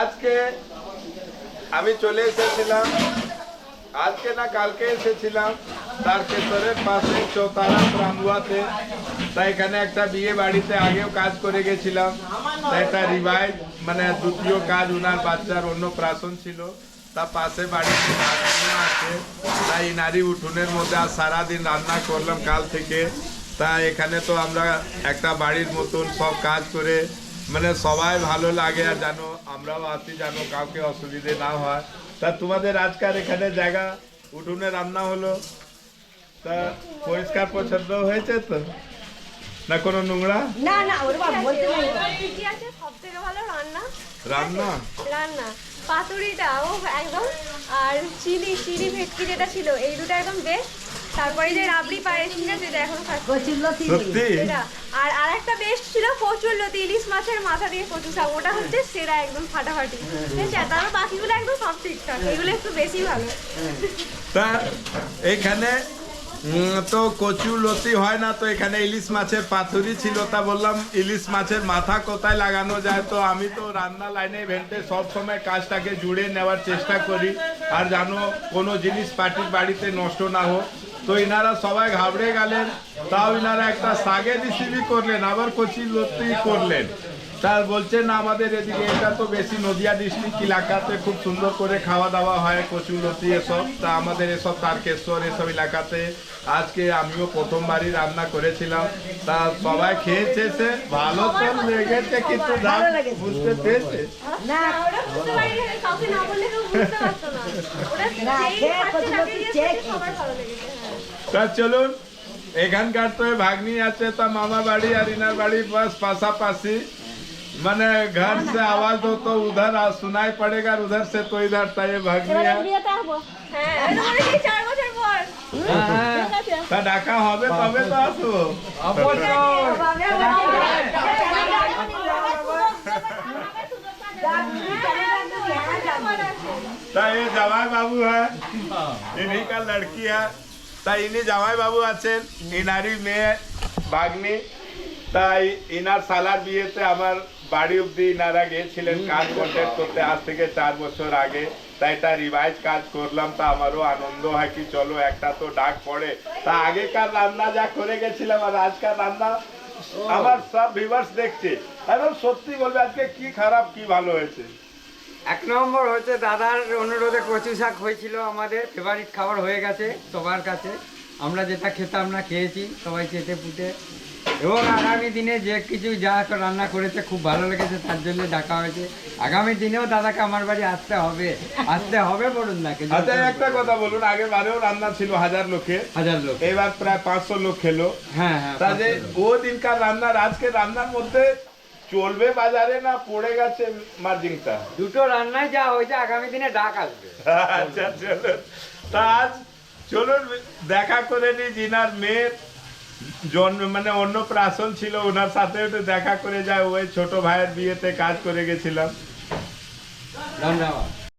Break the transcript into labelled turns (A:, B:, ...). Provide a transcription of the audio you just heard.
A: আজকে আমি চলে এসেছিলাম, আজকে না কালকে এসেছিলাম তারকেশ্বরের পাশে চৌতারা রামুয়াতে। তাই এখানে একটা বিয়ে বাড়িতে আগেও কাজ করে গেছিলাম। তাই এটা রিভাইভ মানে দ্বিতীয় কাজ, উনার বাচ্চার অন্নপ্রাশন ছিল। তার পাশে বাড়িতে আছে, তাই নারী উঠোনের মধ্যে আর সারাদিন রান্না করলাম কাল থেকে। তা এখানে তো আমরা একটা বাড়ির মতন সব কাজ করে মানে সবাই ভালো লাগে, আর জানো আমরাও আসি জানো কাউকে অসুবিধে না হয়। তা তোমাদের আজকাল এখানে জায়গা উঠোনে রান্না হলো, তা পরিষ্কার পরিচ্ছন্ন হয়েছে তো না কোনো নোংরা?
B: না না ওর বাবা বলতে নাই।
C: ঠিকই আছে, সবথেকে ভালো রান্না।
A: রান্না
C: রান্না পাতুরিটা ও একদম, আর চিলি ভেটকি যেটা ছিল এই দুটো একদম বেস্ট। তারপরে যে রাবড়ি পায়েস ঠিক আছে, এটা এখনো খাচ্ছি
B: কচুরলতি
A: সত্যি
C: এটা। আর আরেকটা বেস্ট ছিল কচুরলতি, ইলিশ মাছের মাথা দিয়ে কচু শাক, ওটা হচ্ছে সেরা একদম ফাটাফাটি। ঠিক আছে, তারপর বাকিগুলো একদম সব ঠিকঠাক, এগুলো একটু বেশি ভালো।
A: তা এখানে তো কচু লতি হয় না, তো এখানে ইলিশ মাছের পাতুরি ছিল। তা বললাম ইলিশ মাছের মাথা কোথায় লাগানো যায়। তো আমি তো রান্না লাইনে ভেন্টে সব সময় কাজটাকে জুড়ে নেওয়ার চেষ্টা করি, আর জানো কোনো জিনিস পার্টির বাড়িতে নষ্ট না হোক। তো এনারা সবাই ঘাবড়ে গেলেন, তাও এনারা একটা শাকের রেসিপি করলেন, আবার কচি লতি করলেন। তার বলছেন আমাদের এদিকে এটা তো বেশি নদিয়া ডিস্ট্রিক্ট এলাকাতে খুব সুন্দর করে খাওয়া দাওয়া হয় কচু লতি এসব। তা আমাদের এসব তারকেশ্বর এসব এলাকাতে আজকে আমিও প্রথমবারই রান্না করেছিলাম। তা সবাই খেয়েছে, সে ভালো তো লেগেছে, কিন্তু দাম বুঝতে পেরেছে
B: না
C: ওরা বুঝতে পারি না, কাউকে না বললে কেউ বুঝতে পারতো না। ওরা
B: না,
C: যেই
B: খেয়ে
C: খাচ্ছে
B: কচুরলতি
C: তাকে দিয়ে
B: চেক।
C: সবার ভালো লেগেছে।
A: তা
C: হ্যাঁ
A: চলুন, এখানকার তো ভাগ্নি আছে, তা মামা বাড়ি আর ইনার বাড়ি বাস পাশাপাশি, মানে घर से आवाज हो तो उधर सुनाई पड़ेगा, उधर से तो इधर। ता ये भाग्नी है,
B: বিয়েতে আসবো।
C: হ্যাঁ, এই তো বলেছি 4 বছর পর। ঠিক আছে।
A: তা ডাকা হবে তবে তো আসবো। তা ये जवाई बाबू है, इन्हीं का लड़की है। তা ইনি জামাই বাবু আছেন, ইনারই মেয়ে ভাগ্নি। তাই ইনার সালার বিয়েতে আমার বাড়ি অব্দি ইনারা গিয়েছিলেন কাজ কন্ট্যাক্ট করতে আজ থেকে 4 বছর আগে। তাই এটা রিভাইজ কাজ করলাম। তা আমারও আনন্দ হয় কি চলো একটা তো ডাক পড়ে। তা আগেকার রান্না যা করে গেছিলাম আর আজকাল রান্না আমার সব ভিউয়ার্স দেখছে, একদম সত্যি বলবে আজকে কি খারাপ কি ভালো হয়েছে।
D: 1 নম্বর হচ্ছে দাদার অনুরোধে কচু শাক হয়েছিল, আমাদের ফেভারিট খাবার হয়ে গেছে সবার কাছে। আমরা যেটা খেতাম না খেয়েছি সবাই চেটে পুটে, এবং আগামী দিনে যে কিছু যা রান্না করেছে খুব ভালো লেগেছে, তার জন্য ডাকা হয়েছে। আগামী দিনেও দাদাকে আমার বাড়ি আসতে হবে বলুন না।
A: আচ্ছা একটা কথা বলুন, আগের বারেও রান্না ছিল 1000 লোকে,
D: 1000 লোক।
A: এবার প্রায় 500 লোক খেলো।
D: হ্যাঁ হ্যাঁ,
A: তা যে ও দিনকার রান্নার আজকের রান্নার মধ্যে চলবে বাজারে না পড়ে গেছে মার্জিনটা?
D: দুটো রান্নায় যা হয়েছে, আগামী দিনে ডাক আসবে।
A: আচ্ছা চলুন, তা আজ চলুন দেখা করে নি। জিনার মেয়ের জন্ম মানে অন্নপ্রাশন ছিল, ওনার সাথে একটু দেখা করে যায়। ওই ছোট ভাইয়ের বিয়েতে কাজ করে গেছিলাম।
D: ধন্যবাদ।